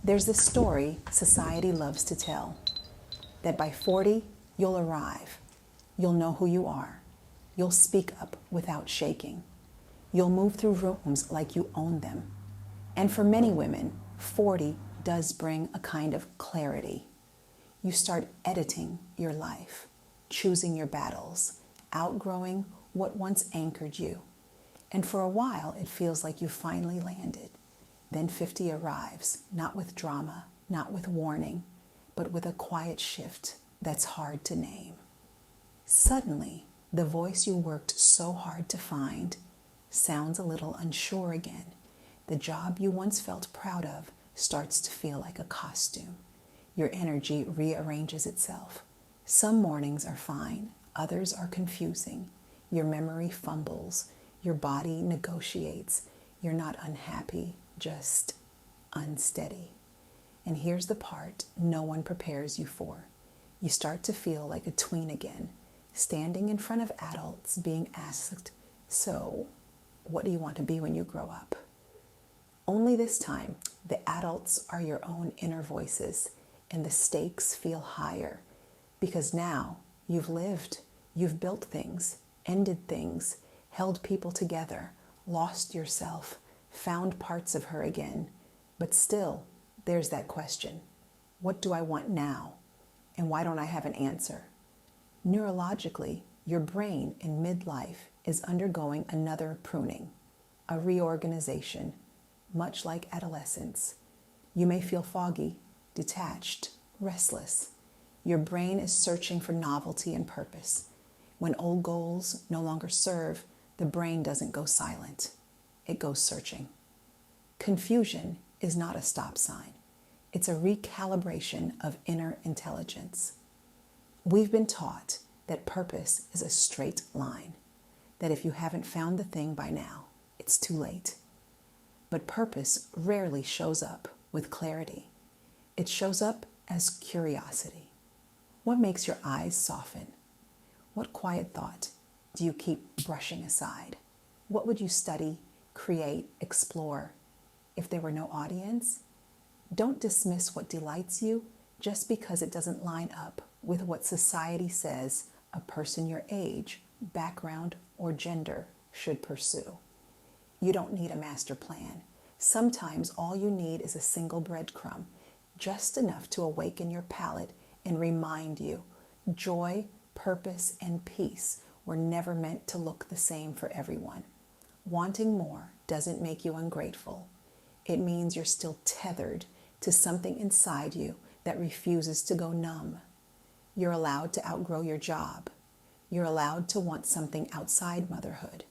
There's this story society loves to tell, that by 40, you'll arrive. You'll know who you are. You'll speak up without shaking. You'll move through rooms like you own them. And for many women, 40 does bring a kind of clarity. You start editing your life, choosing your battles, outgrowing what once anchored you. And for a while, it feels like you finally landed. Then 50 arrives, not with drama, not with warning, but with a quiet shift that's hard to name. Suddenly, the voice you worked so hard to find sounds a little unsure again. The job you once felt proud of starts to feel like a costume. Your energy rearranges itself. Some mornings are fine, others are confusing. Your memory fumbles, your body negotiates. You're not unhappy, just unsteady. And here's the part no one prepares you for. You start to feel like a tween again, standing in front of adults being asked, "So, what do you want to be when you grow up?" Only this time, the adults are your own inner voices, and the stakes feel higher because now you've lived, you've built things, ended things, held people together, lost yourself, found parts of her again. But still, there's that question. What do I want now? And why don't I have an answer? Neurologically, your brain in midlife is undergoing another pruning, a reorganization, much like adolescence. You may feel foggy, detached, restless. Your brain is searching for novelty and purpose. When old goals no longer serve, the brain doesn't go silent. It goes searching. Confusion is not a stop sign. It's a recalibration of inner intelligence. We've been taught that purpose is a straight line, that if you haven't found the thing by now, it's too late. But purpose rarely shows up with clarity. It shows up as curiosity. What makes your eyes soften? What quiet thought do you keep brushing aside? What would you study, create, explore if there were no audience? Don't dismiss what delights you just because it doesn't line up with what society says a person your age, background, or gender should pursue. You don't need a master plan. Sometimes all you need is a single breadcrumb, just enough to awaken your palate and remind you joy, purpose, and peace were never meant to look the same for everyone. Wanting more doesn't make you ungrateful. It means you're still tethered to something inside you that refuses to go numb. You're allowed to outgrow your job. You're allowed to want something outside motherhood.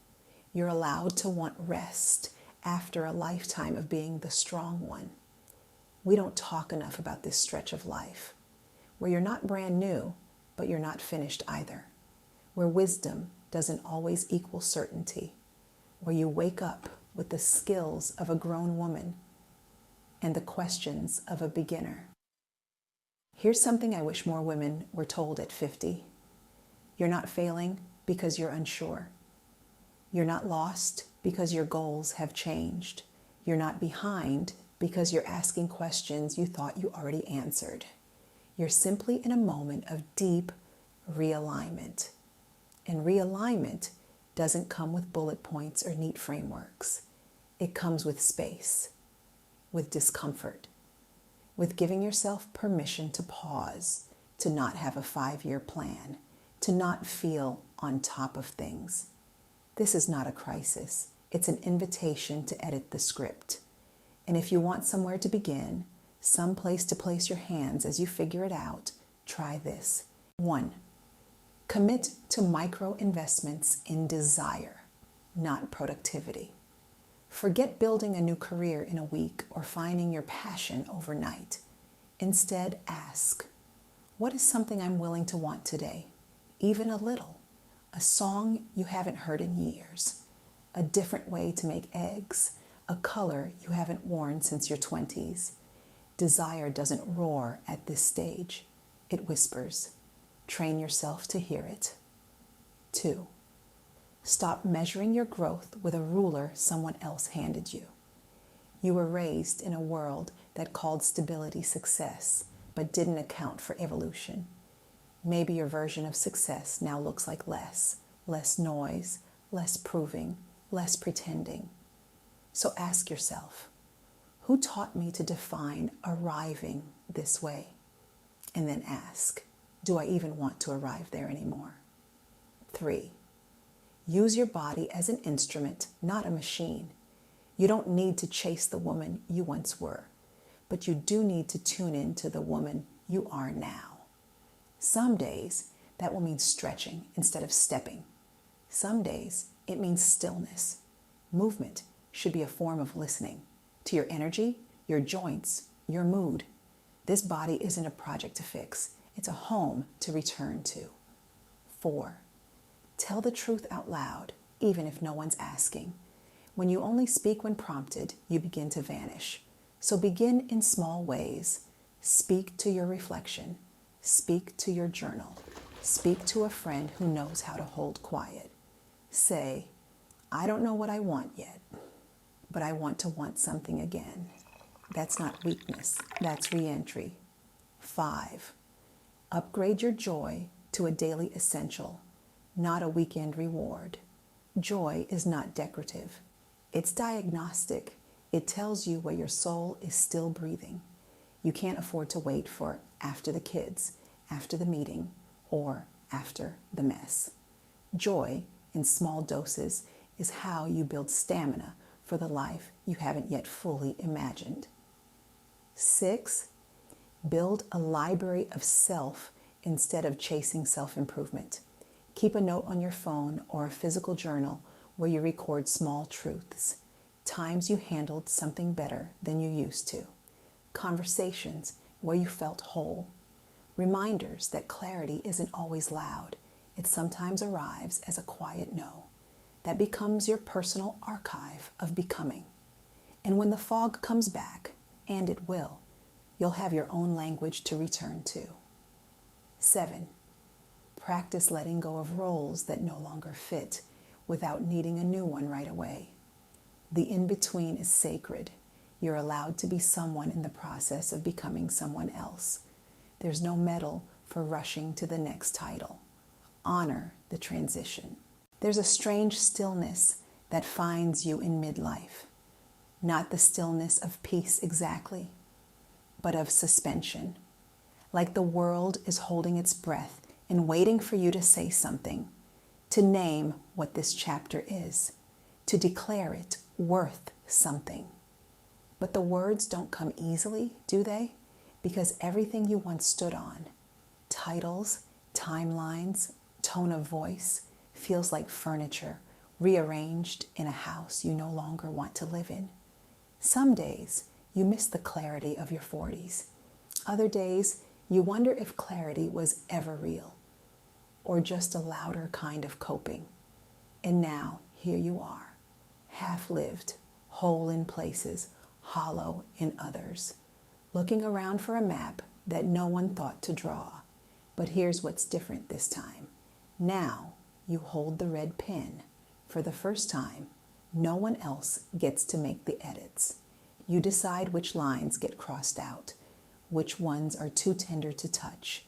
You're allowed to want rest after a lifetime of being the strong one. We don't talk enough about this stretch of life, where you're not brand new, but you're not finished either, where wisdom doesn't always equal certainty, where you wake up with the skills of a grown woman and the questions of a beginner. Here's something I wish more women were told at 50. You're not failing because you're unsure. You're not lost because your goals have changed. You're not behind because you're asking questions you thought you already answered. You're simply in a moment of deep realignment. And realignment doesn't come with bullet points or neat frameworks. It comes with space, with discomfort, with giving yourself permission to pause, to not have a 5-year plan, to not feel on top of things. This is not a crisis. It's an invitation to edit the script. And if you want somewhere to begin, some place to place your hands as you figure it out, try this. 1. Commit to micro investments in desire, not productivity. Forget building a new career in a week or finding your passion overnight. Instead, ask, what is something I'm willing to want today? Even a little. A song you haven't heard in years. A different way to make eggs. A color you haven't worn since your 20s. Desire doesn't roar at this stage. It whispers. Train yourself to hear it. 2. Stop measuring your growth with a ruler someone else handed you. You were raised in a world that called stability success, but didn't account for evolution. Maybe your version of success now looks like less noise, less proving, less pretending. So ask yourself, who taught me to define arriving this way? And then ask, do I even want to arrive there anymore? 3, use your body as an instrument, not a machine. You don't need to chase the woman you once were, but you do need to tune in to the woman you are now. Some days that will mean stretching instead of stepping. Some days it means stillness. Movement should be a form of listening to your energy, your joints, your mood. This body isn't a project to fix. It's a home to return to. 4, tell the truth out loud, even if no one's asking. When you only speak when prompted, you begin to vanish. So begin in small ways. Speak to your reflection. Speak to your journal. Speak to a friend who knows how to hold quiet. Say, I don't know what I want yet, but I want to want something again. That's not weakness. That's re-entry. 5, upgrade your joy to a daily essential, not a weekend reward. Joy is not decorative. It's diagnostic. It tells you where your soul is still breathing. You can't afford to wait for after the kids, after the meeting, or after the mess. Joy, in small doses, is how you build stamina for the life you haven't yet fully imagined. 6, build a library of self instead of chasing self-improvement. Keep a note on your phone or a physical journal where you record small truths, times you handled something better than you used to, conversations where you felt whole, reminders that clarity isn't always loud. It sometimes arrives as a quiet no that becomes your personal archive of becoming. And when the fog comes back, and it will, you'll have your own language to return to. 7, practice letting go of roles that no longer fit without needing a new one right away. The in-between is sacred. You're allowed to be someone in the process of becoming someone else. There's no medal for rushing to the next title. Honor the transition. There's a strange stillness that finds you in midlife. Not the stillness of peace exactly, but of suspension. Like the world is holding its breath and waiting for you to say something, to name what this chapter is, to declare it worth something. But the words don't come easily, do they? Because everything you once stood on, titles, timelines, tone of voice, feels like furniture rearranged in a house you no longer want to live in. Some days you miss the clarity of your 40s. Other days you wonder if clarity was ever real or just a louder kind of coping. And now here you are, half-lived, whole in places, hollow in others, looking around for a map that no one thought to draw. But here's what's different this time. Now you hold the red pen. For the first time, no one else gets to make the edits. You decide which lines get crossed out, which ones are too tender to touch,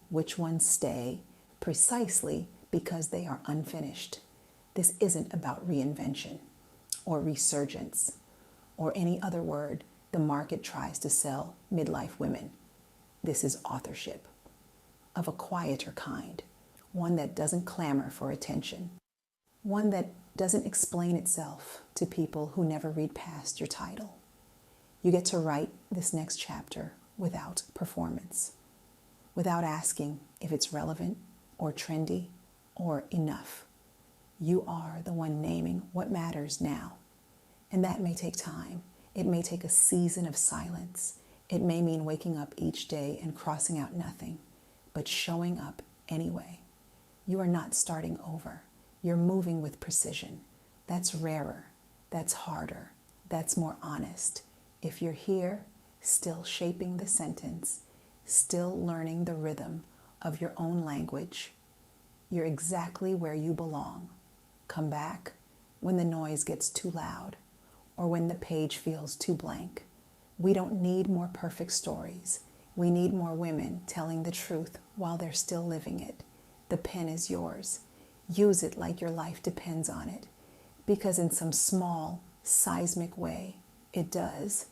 which ones stay, precisely because they are unfinished. This isn't about reinvention or resurgence or any other word the market tries to sell midlife women. This is authorship of a quieter kind, one that doesn't clamor for attention, one that doesn't explain itself to people who never read past your title. You get to write this next chapter without performance, without asking if it's relevant or trendy or enough. You are the one naming what matters now. And that may take time. It may take a season of silence. It may mean waking up each day and crossing out nothing, but showing up anyway. You are not starting over. You're moving with precision. That's rarer. That's harder. That's more honest. If you're here, still shaping the sentence, still learning the rhythm of your own language, you're exactly where you belong. Come back when the noise gets too loud, or when the page feels too blank. We don't need more perfect stories. We need more women telling the truth while they're still living it. The pen is yours. Use it like your life depends on it, because in some small, seismic way, it does.